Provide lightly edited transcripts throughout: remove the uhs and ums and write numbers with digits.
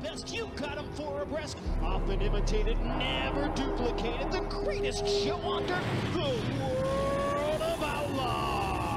best, you got him for a breast. Often imitated, never duplicated. The greatest show on dirt, the World of Outlaws.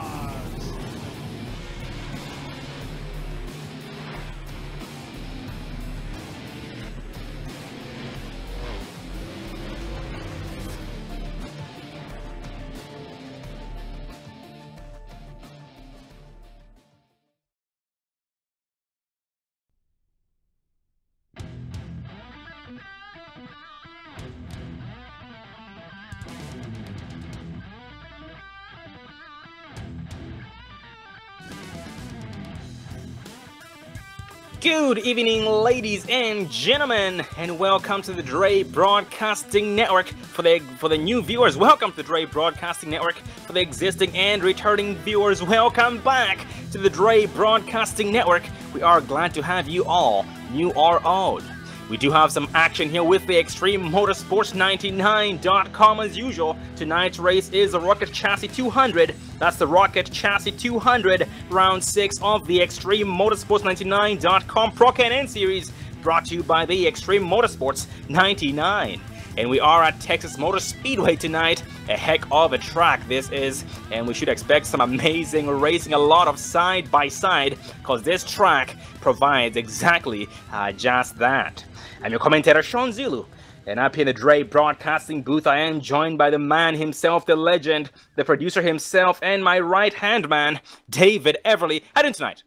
Good evening, ladies and gentlemen, and welcome to the Dre Broadcasting Network. For the new viewers, welcome to the Dre Broadcasting Network. For the existing and returning viewers, welcome back to the Dre Broadcasting Network. We are glad to have you all, new or old. We do have some action here with the Extreme Motorsports 99.com as usual. Tonight's race is the Rocket Chassis 200. That's the Rocket Chassis 200, round 6 of the Extreme Motorsports 99.com Pro K&N Series, brought to you by the Extreme Motorsports 99. And we are at Texas Motor Speedway tonight. A heck of a track this is, and we should expect some amazing racing, a lot of side by side, because this track provides exactly just that. I'm your commentator, Sean Zulu, and up here in the Dre Broadcasting booth, I am joined by the man himself, the legend, the producer himself, and my right-hand man, David Everly. How are you doing tonight?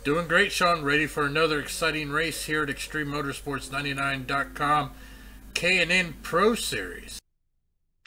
Doing great, Sean. Ready for another exciting race here at Extreme Motorsports 99.com K&N Pro Series.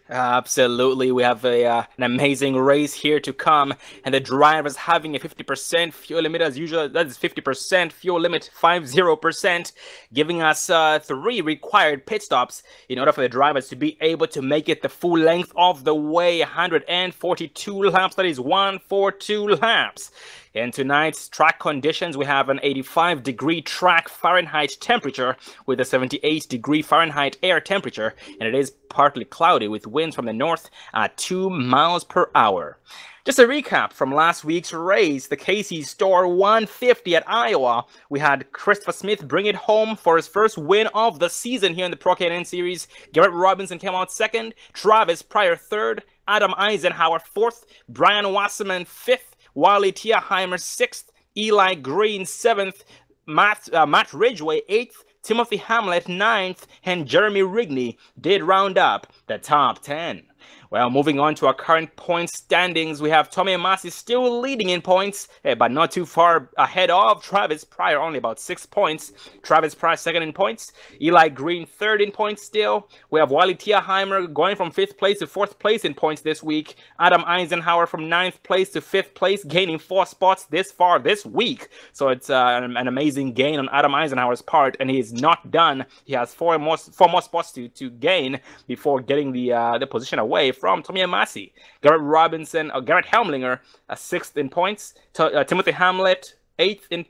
Absolutely, we have an amazing race here to come, and the drivers having a 50% fuel limit as usual. That is 50% fuel limit, 50%, giving us 3 required pit stops in order for the drivers to be able to make it the full length of the way, 142 laps. That is 142 laps. In tonight's track conditions, we have an 85-degree track Fahrenheit temperature with a 78-degree Fahrenheit air temperature, and it is partly cloudy with winds from the north at 2 miles per hour. Just a recap from last week's race, the Casey Store 150 at Iowa. We had Christopher Smith bring it home for his first win of the season here in the Pro K&N Series. Garrett Robinson came out second, Travis Pryor third, Adam Eisenhower fourth, Brian Wasserman fifth, Wally Tierheimer 6th, Eli Green 7th, Matt Ridgway 8th, Timothy Hamlet 9th, and Jeremy Rigney did round up the top 10. Well, moving on to our current point standings, we have Tommy Amasi still leading in points, but not too far ahead of Travis Pryor, only about 6 points. Travis Pryor second in points, Eli Green third in points still. We have Wally Tierheimer going from 5th place to 4th place in points this week. Adam Eisenhower from 9th place to 5th place, gaining 4 spots this far this week. So it's an amazing gain on Adam Eisenhower's part, and he is not done. He has 4 more spots to gain before getting the position away from Tommy Amasi. Garrett Helmlinger, 6th in points. Timothy Hamlet, 7th in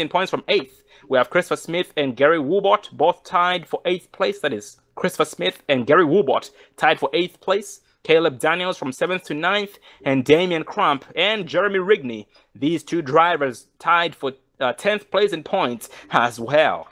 points from 8th. We have Christopher Smith and Gary Woobot, both tied for 8th place. That is Christopher Smith and Gary Woobot tied for 8th place. Caleb Daniels from 7th to 9th, and Damian Crump and Jeremy Rigney. These 2 drivers tied for 10th place in points as well.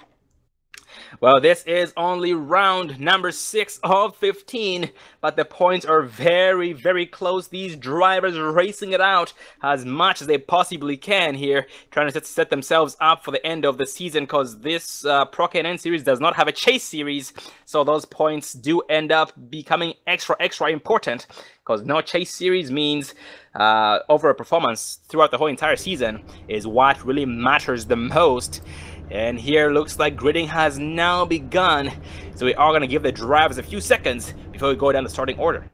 Well, this is only round number 6 of 15, but the points are very, very close. These drivers are racing it out as much as they possibly can here, trying to set themselves up for the end of the season, because this Pro K&N Series does not have a chase series, so those points do end up becoming extra important, because no chase series means overall performance throughout the whole entire season is what really matters the most. And here looks like gridding has now begun, so we are going to give the drivers a few seconds before we go down the starting order.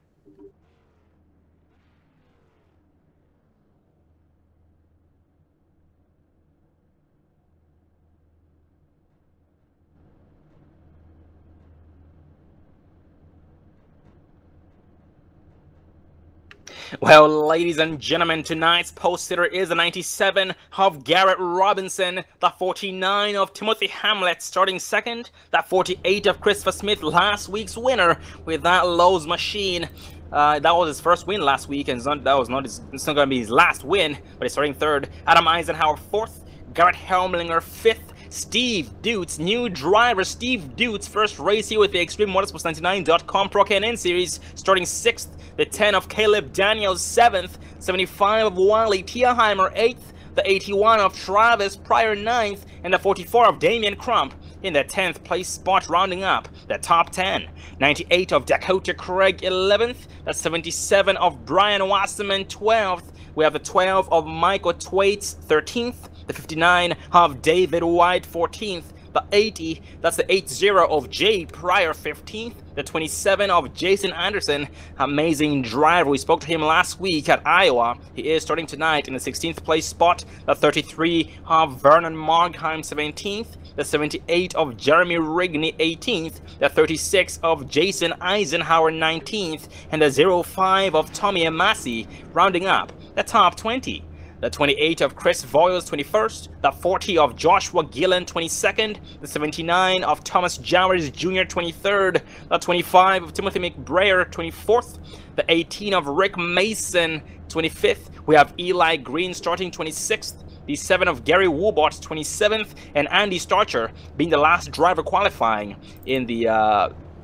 Well, ladies and gentlemen, tonight's post sitter is the 97 of Garrett Robinson, the 49 of Timothy Hamlet starting second, that 48 of Christopher Smith, last week's winner with that Lowe's machine. That was his first win last week, and it's not going to be his last win, but he's starting third. Adam Eisenhower fourth, Garrett Helmlinger fifth, Steve Dutes, new driver Steve Dutes, first race here with the Extreme Motorsports99.com Pro K&N Series, starting 6th, the 10 of Caleb Daniels 7th, 75 of Wally Tierheimer 8th, the 81 of Travis Pryor 9th, and the 44 of Damian Crump in the 10th place spot, rounding up the top 10. 98 of Dakota Craig 11th, the 77 of Brian Wasserman 12th, we have the 12 of Michael Twaits 13th, the 59 of David White 14th, the 80, that's the 80 of Jay Pryor 15th, the 27 of Jason Anderson, amazing driver. We spoke to him last week at Iowa. He is starting tonight in the 16th place spot. The 33 of Vernon Markheim 17th, the 78 of Jeremy Rigney 18th, the 36 of Jason Eisenhower 19th, and the 05 of Tommy Amasi rounding up the top 20. The 28 of Chris Voiles 21st, the 40 of Joshua Gillen 22nd, the 79 of Thomas Jowers Jr. 23rd, the 25 of Timothy McBrayer 24th, the 18 of Rick Mason 25th, we have Eli Green starting 26th, the 7 of Gary Woobot 27th, and Andy Starcher being the last driver qualifying in the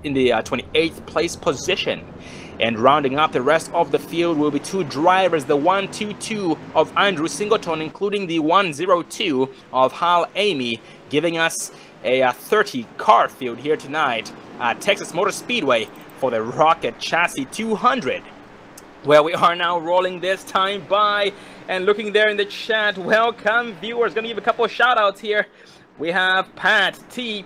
28th place position. And rounding up the rest of the field will be two drivers, the 122 of Andrew Singleton, including the 102 of Hal Amy, giving us a 30 car field here tonight at Texas Motor Speedway for the Rocket Chassis 200. Where we are now rolling this time by and looking there in the chat. Welcome viewers, gonna give a couple of shout outs here. We have Pat T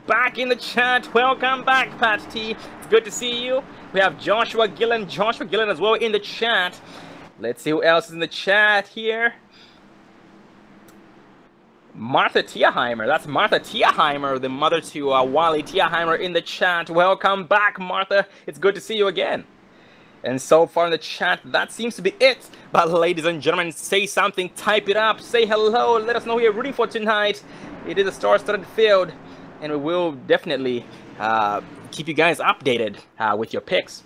back in the chat. Welcome back, Pat T. It's good to see you. We have Joshua Gillen as well in the chat. Let's see who else is in the chat here. Martha Tierheimer, that's Martha Tierheimer, the mother to Wally Tierheimer in the chat. Welcome back, Martha. It's good to see you again. And so far in the chat, that seems to be it. But ladies and gentlemen, say something, type it up, say hello, let us know who you're rooting for tonight. It is a star-studded field, and we will definitely keep you guys updated with your picks.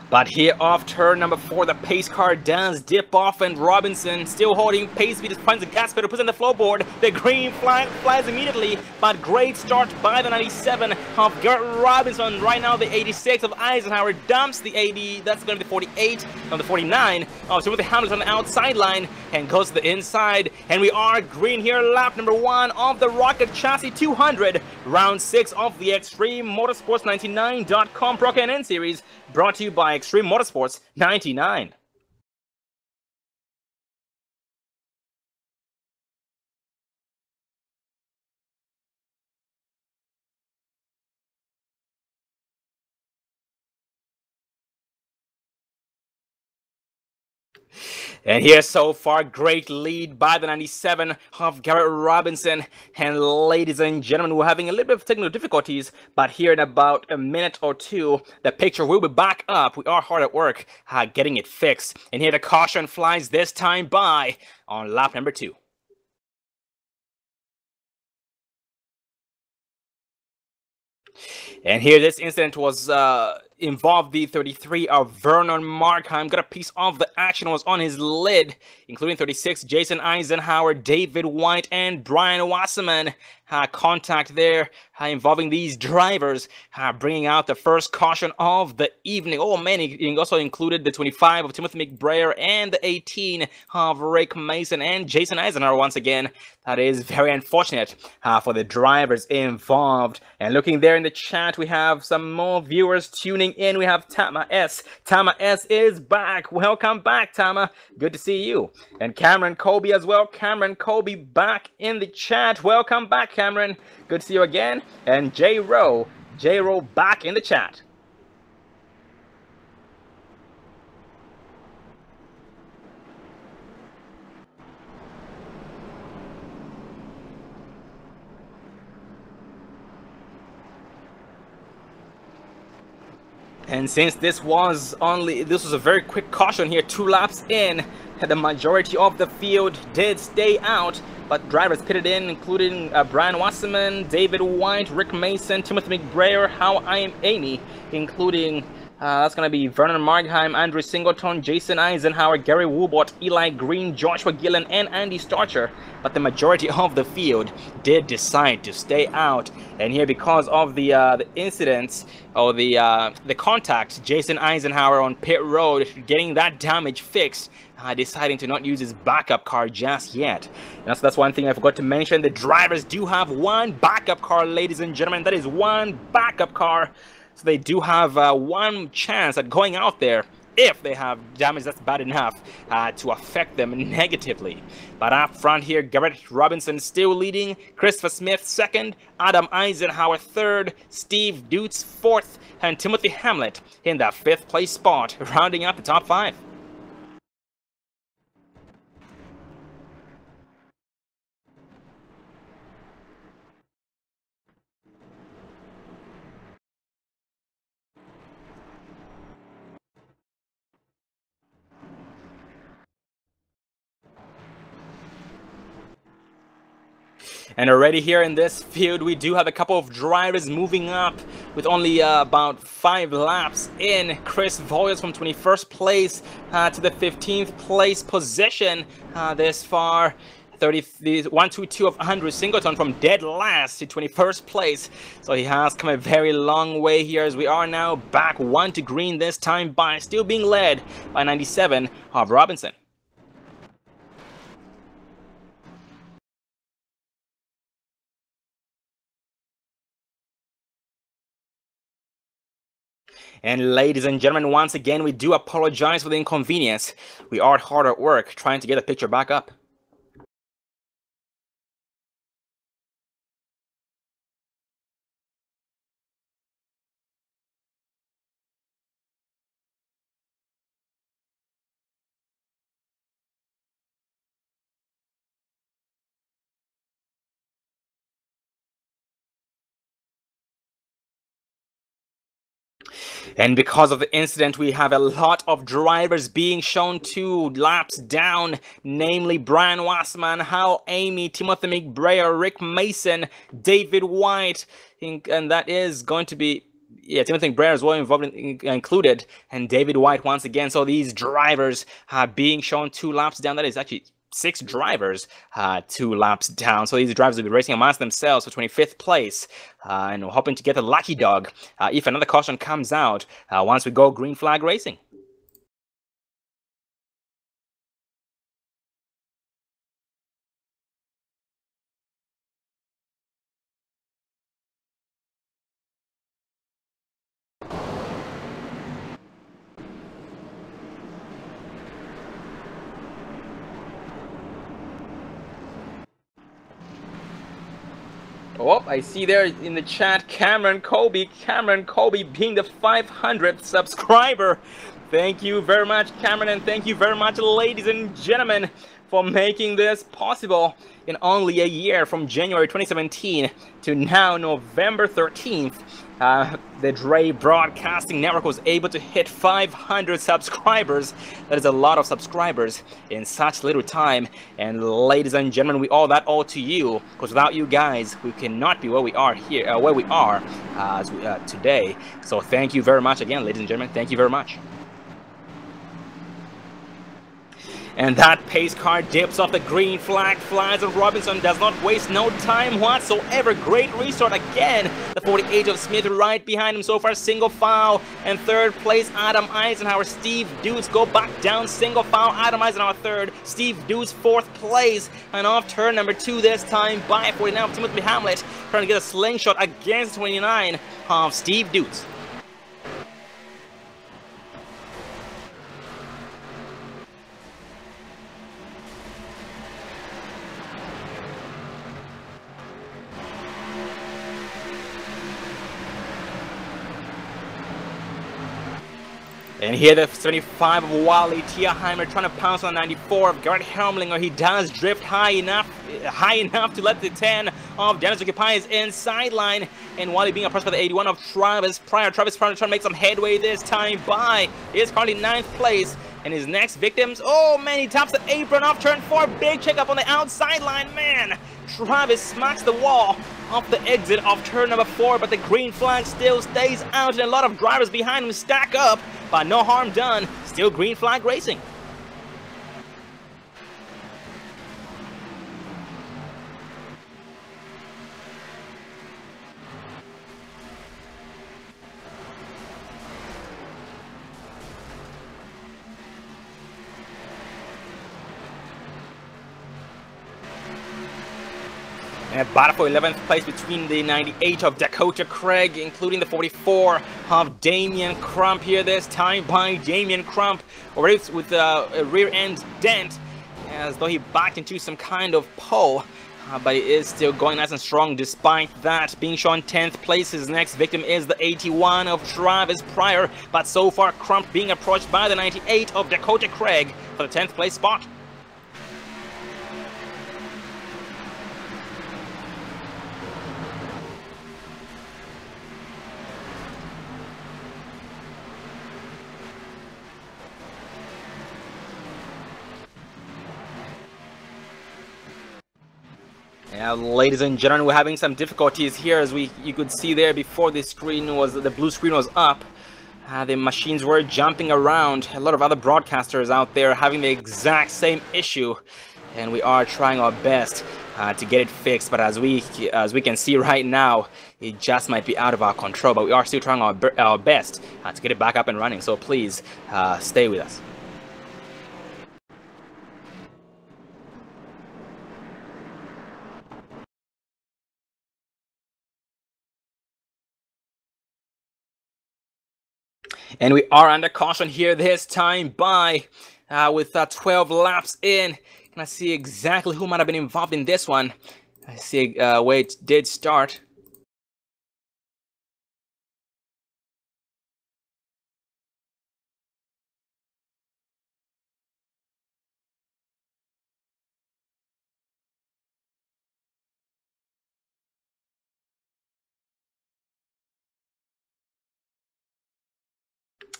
But here off turn number 4, the pace car does dip off, and Robinson still holding pace speed, just finds the gas pedal, puts on the floorboard. The green flag flies immediately, but great start by the 97 of Garrett Robinson. Right now the 86 of Eisenhower dumps the 80, that's going to be the 48 of the 49 of Timothy Hamilton on the outside line and goes to the inside. And we are green here, lap number 1 of the Rocket Chassis 200, round 6 of the Extreme Motorsports 99.com Pro K&N Series, brought to you by Extreme Motorsports 99. And here so far, great lead by the 97 of Garrett Robinson. And ladies and gentlemen, we're having a little bit of technical difficulties, but here in about a minute or two, the picture will be back up. We are hard at work getting it fixed. And here the caution flies this time by on lap number 2. And here this incident was involved the 33 of Vernon Markheim. Got a piece of the action, was on his lid, including 36 Jason Eisenhower, David White, and Brian Wasserman. Contact there involving these drivers, bringing out the first caution of the evening. Oh man, he also included the 25 of Timothy McBrayer and the 18 of Rick Mason and Jason Eisenhower once again. That is very unfortunate for the drivers involved. And looking there in the chat, we have some more viewers tuning in. We have Tama S. Tama S is back. Welcome back, Tama. Good to see you. And Cameron Colby as well. Cameron Colby back in the chat. Welcome back, Cameron. Good to see you again. And J Rowe back in the chat. And since this was a very quick caution here, 2 laps in, the majority of the field did stay out, but drivers pitted in, including Brian Wasserman, David White, Rick Mason, Timothy McBrayer, How I Am Amy, including That's going to be Vernon Margheim, Andrew Singleton, Jason Eisenhower, Gary Woolbot, Eli Green, Joshua Gillen, and Andy Starcher. But the majority of the field did decide to stay out. And here, because of the incidents or the contact, Jason Eisenhower on pit road getting that damage fixed, deciding to not use his backup car just yet. And that's one thing I forgot to mention. The drivers do have one backup car, ladies and gentlemen. That is one backup car. So they do have one chance at going out there if they have damage that's bad enough to affect them negatively. But up front here, Garrett Robinson still leading, Christopher Smith second, Adam Eisenhower third, Steve Dutz fourth, and Timothy Hamlet in that fifth place spot, rounding up the top five. And already here in this field, we do have a couple of drivers moving up with only about 5 laps in. Chris Voyles from 21st place to the 15th place position this far. 122 of Andrew Singleton from dead last to 21st place. So he has come a very long way here, as we are now back 1 to green this time by still being led by 97 of Robinson. And ladies and gentlemen, once again, we do apologize for the inconvenience. We are hard at work trying to get the picture back up. And because of the incident, we have a lot of drivers being shown 2 laps down, namely Brian Wassman, Hal Amy, Timothy McBrayer, Rick Mason, David White, and that is going to be, yeah, Timothy McBrayer as well included, and David White once again. So these drivers are being shown 2 laps down. That is actually 6 drivers 2 laps down. So these drivers will be racing amongst themselves for 25th place and we're hoping to get the lucky dog if another caution comes out once we go green flag racing. Oh, I see there in the chat, Cameron Colby being the 500th subscriber. Thank you very much, Cameron, and thank you very much, ladies and gentlemen, for making this possible in only a year, from January 2017 to now November 13th. The Dre Broadcasting Network was able to hit 500 subscribers. That is a lot of subscribers in such little time. And ladies and gentlemen, we owe that all to you, because without you guys, we cannot be where we are here, today. So thank you very much again, ladies and gentlemen. Thank you very much. And that pace car dips off the green flag, flies, and Robinson does not waste no time whatsoever. Great restart again. The 48 of Smith right behind him so far, single file. And third place, Adam Eisenhower. Steve Dutz go back down, single file. Adam Eisenhower third, Steve Dutz fourth place. And off turn number 2 this time by 49 of Timothy Hamlet, trying to get a slingshot against 29 of Steve Dutz. And here the 75 of Wally Tierheimer trying to pounce on the 94 of Garrett Helmlinger. He does drift high enough to let the 10 of Dennis Occupy inside line. And Wally being oppressed by the 81 of Travis Pryor. Travis Pryor trying to make some headway this time by is currently 9th place. And his next victims, oh man, he taps the apron off turn 4. Big checkup on the outside line, man. Travis smacks the wall off the exit of turn number 4, but the green flag still stays out, and a lot of drivers behind him stack up, but no harm done. Still green flag racing. And battle for 11th place between the 98 of Dakota Craig, including the 44 of Damian Crump here this time by Damian Crump, already with a rear end dent, as though he backed into some kind of pole. But he is still going nice and strong despite that. Being shown 10th place, his next victim is the 81 of Travis Pryor, but so far Crump being approached by the 98 of Dakota Craig for the 10th place spot. Yeah, ladies and gentlemen, we're having some difficulties here, as you could see there before the blue screen was up. The machines were jumping around. A lot of other broadcasters out there having the exact same issue, and we are trying our best to get it fixed. But as we can see right now, it just might be out of our control. But we are still trying our best to get it back up and running. So please stay with us. And we are under caution here this time with 12 laps in. Can I see exactly who might have been involved in this one? I see where it did start.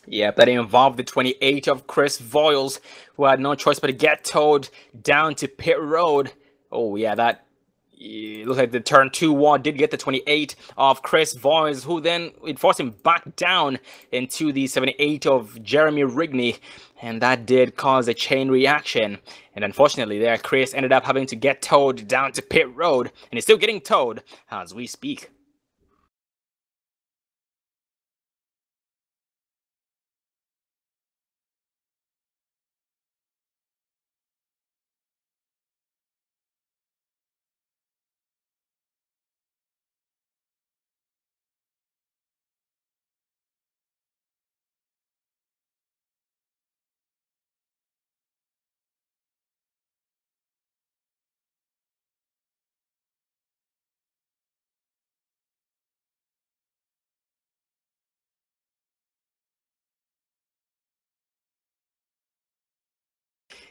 Yeah, that involved the 28 of Chris Voiles, who had no choice but to get towed down to pit road. Oh yeah, that it looks like the turn 2 wall did get the 28 of Chris Voiles, who then it forced him back down into the 78 of Jeremy Rigney, and that did cause a chain reaction. And unfortunately there, Chris ended up having to get towed down to pit road, and he's still getting towed as we speak.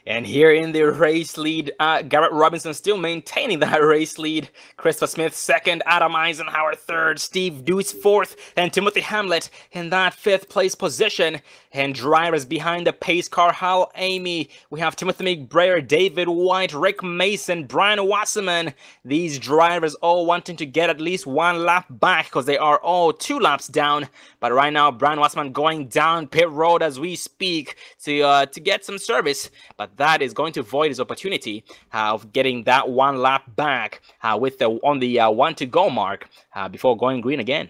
And here in the race lead, Garrett Robinson still maintaining that race lead. Christopher Smith second, Adam Eisenhower third, Steve Deuce fourth, and Timothy Hamlet in that 5th place position. And drivers behind the pace car, Hal Amy. We have Timothy McBrayer, David White, Rick Mason, Brian Wasserman. These drivers all wanting to get at least 1 lap back because they are all 2 laps down. But right now, Brian Wasserman going down pit road as we speak to get some service. But that is going to void his opportunity of getting that 1 lap back on the 1 to go mark before going green again.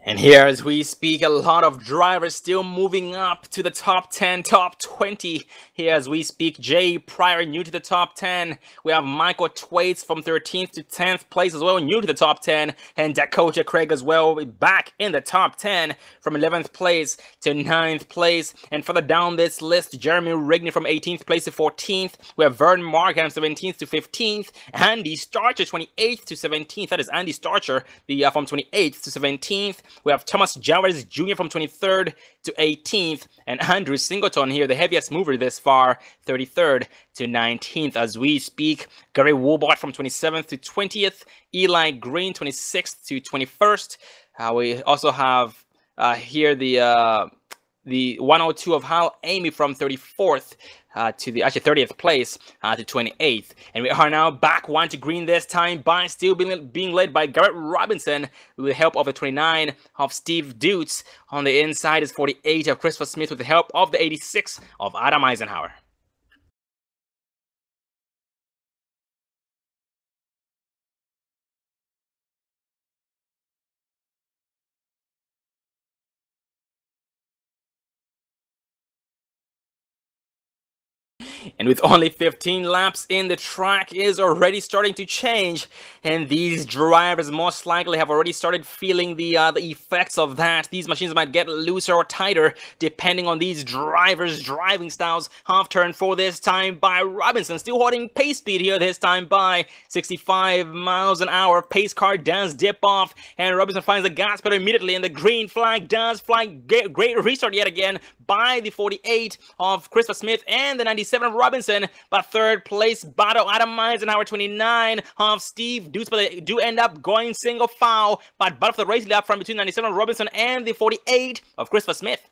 And here, as we speak, a lot of drivers still moving up to the top 10, top 20. Here, as we speak, Jay Pryor new to the top 10. We have Michael Twaits from 13th to 10th place as well, new to the top 10. And Dakota Craig as well, back in the top 10 from 11th place to 9th place. And further down this list, Jeremy Rigney from 18th place to 14th. We have Vern Markham 17th to 15th. Andy Starcher 28th to 17th. That is Andy Starcher from 28th to 17th. We have Thomas Jowers Jr. from 23rd to 18th, and Andrew Singleton here, the heaviest mover this far, 33rd to 19th as we speak. Gary Woolbart from 27th to 20th, Eli Green 26th to 21st. We also have here the 102 of Hal Amy from 34th to the 30th place to 28th. And we are now back one to green this time by still being led by Garrett Robinson with the help of the 29 of Steve Dutz. On the inside is 48 of Christopher Smith with the help of the 86 of Adam Eisenhower. And with only 15 laps in, the track is already starting to change, and these drivers most likely have already started feeling the effects of that. These machines might get looser or tighter depending on these drivers' driving styles. Half turn for this time by Robinson, still holding pace speed here this time by 65 miles an hour. Pace car does dip off, and Robinson finds the gas pedal immediately, and the green flag does fly. Great restart yet again by the 48 of Christopher Smith and the 97 of Robinson, but third place battle Adam Eisenhower 29 of Steve Dutz, but they do end up going single file, but battle for the race lap from between 97 of Robinson and the 48 of Christopher Smith.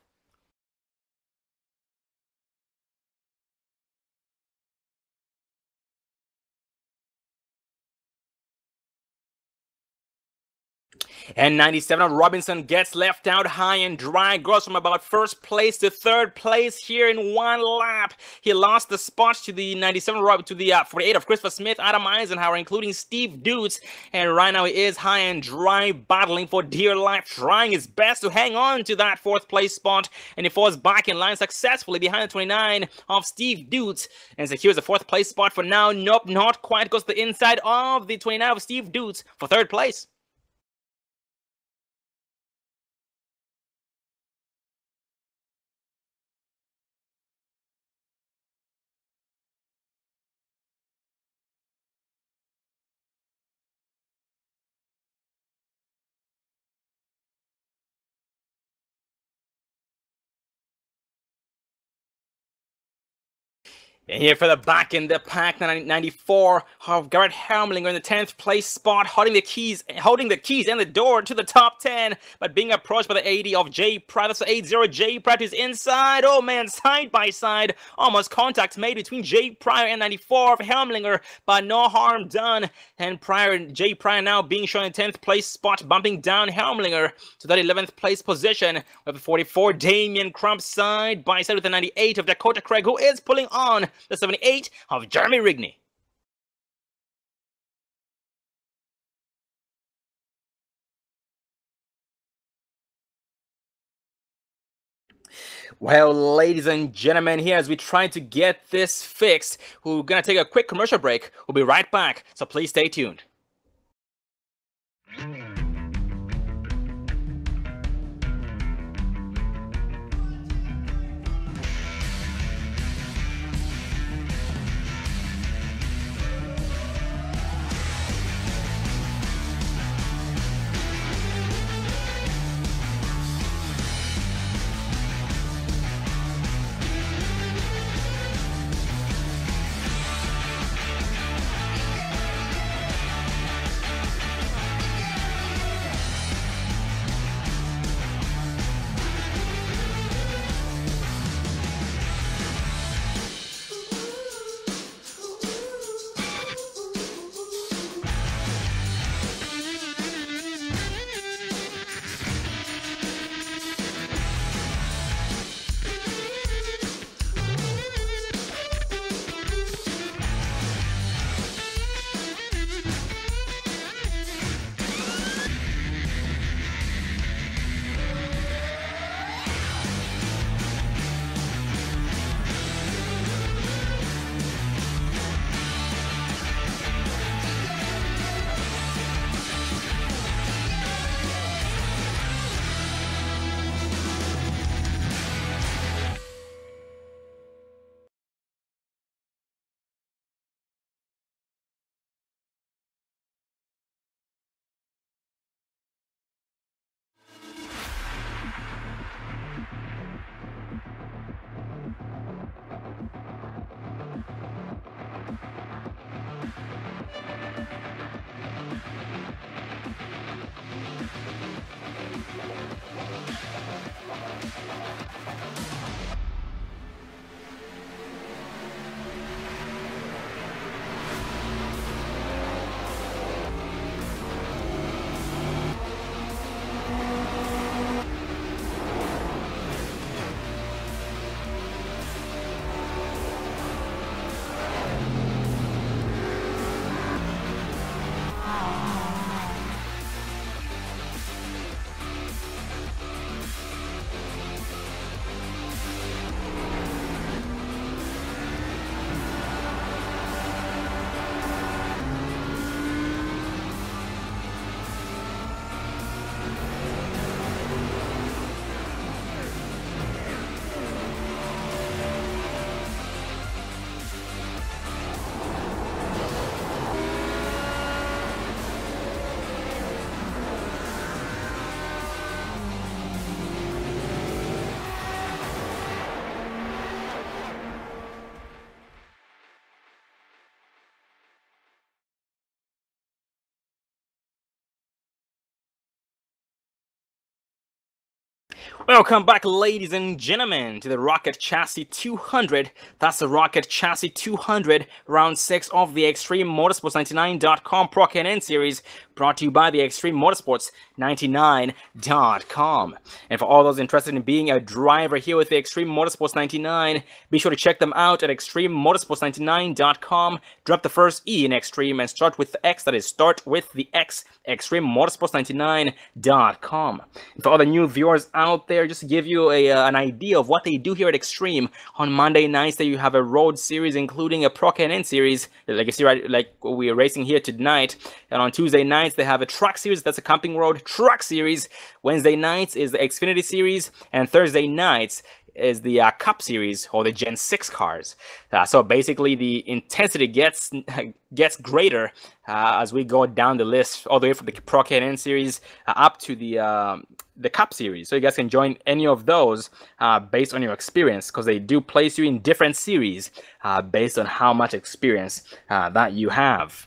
And 97 of Robinson gets left out high and dry, goes from about first place to third place here in one lap. He lost the spots to the 97 to the 48 of Christopher Smith, Adam Eisenhower, including Steve Dutz. And right now he is high and dry, battling for dear life, trying his best to hang on to that fourth place spot. And he falls back in line successfully behind the 29 of Steve Dutz and secures the fourth place spot for now. Nope, not quite. Goes to the inside of the 29 of Steve Dutz for third place. And here for the back in the pack, 94 of Garrett Helmlinger in the 10th place spot, holding the keys and the door to the top 10, but being approached by the 80 of Jay Pratt. That's the 80 Jay Pratt is inside. Oh man, side by side, almost contact made between Jay Pryor and 94 of Helmlinger, but no harm done. And Jay Pryor now being shown in 10th place spot, bumping down Helmlinger to that 11th place position with the 44 Damian Crump side by side with the 98 of Dakota Craig, who is pulling on the 78 of Jeremy Rigney. Well, ladies and gentlemen, here as we try to get this fixed, we're going to take a quick commercial break. We'll be right back, so please stay tuned. Welcome back, ladies and gentlemen, to the Rocket Chassis 200. That's the Rocket Chassis 200, round 6 of the Extreme Motorsports 99.com Pro K&N Series, brought to you by the Extreme Motorsports 99.com. And for all those interested in being a driver here with the Extreme Motorsports 99, be sure to check them out at extrememotorsports99.com. Drop the first E in Extreme and start with the X, that is, start with the X, extrememotorsports99.com. And for all the new viewers out there, just to give you an idea of what they do here at Extreme, on Monday nights you have a road series, including a Pro K&N series, like you see, right, like we're racing here tonight. And on Tuesday nights they have a truck series, that's a Camping Road truck series. Wednesday nights is the Xfinity series, and Thursday nights is the Cup series, or the Gen 6 cars. So basically the intensity gets greater as we go down the list, all the way from the Pro K&N series up to the Cup series. So you guys can join any of those based on your experience, because they do place you in different series based on how much experience that you have.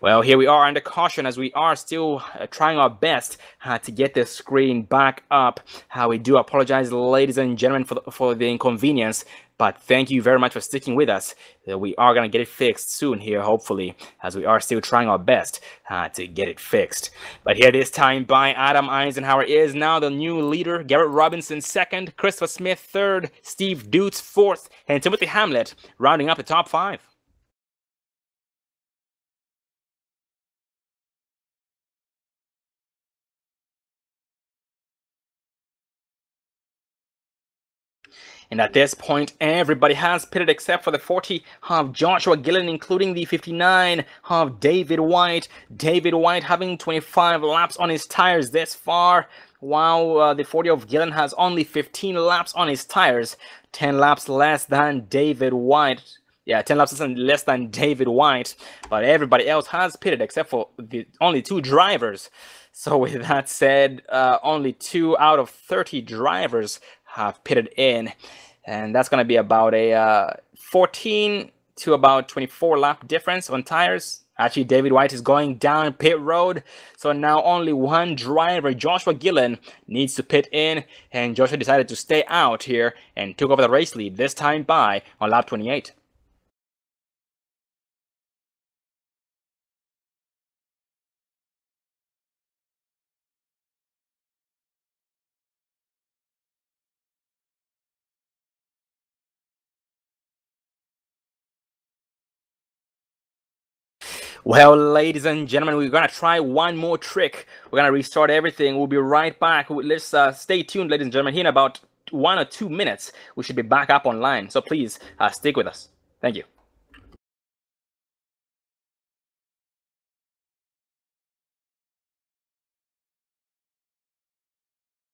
Well, here we are under caution, as we are still trying our best to get the screen back up. We do apologize, ladies and gentlemen, for the inconvenience, but thank you very much for sticking with us. We are going to get it fixed soon here, hopefully, as we are still trying our best to get it fixed. But here this time by Adam Eisenhower is now the new leader. Garrett Robinson second, Christopher Smith third, Steve Dutz fourth, and Timothy Hamlet rounding up the top 5. And at this point, everybody has pitted except for the 40 of Joshua Gillen, including the 59 of David White. David White having 25 laps on his tires this far, while the 40 of Gillen has only 15 laps on his tires, 10 laps less than David White. Yeah, 10 laps less than David White. But everybody else has pitted except for the only 2 drivers. So with that said, only 2 out of 30 drivers have pitted in, and that's going to be about a 14 to about 24 lap difference on tires. Actually, David White is going down pit road, so now only 1 driver, Joshua Gillen, needs to pit in, and Joshua decided to stay out here and took over the race lead, this time by on lap 28. Well, ladies and gentlemen, we're going to try one more trick. We're going to restart everything. We'll be right back. Let's stay tuned, ladies and gentlemen. Here in about 1 or 2 minutes, we should be back up online. So please stick with us. Thank you.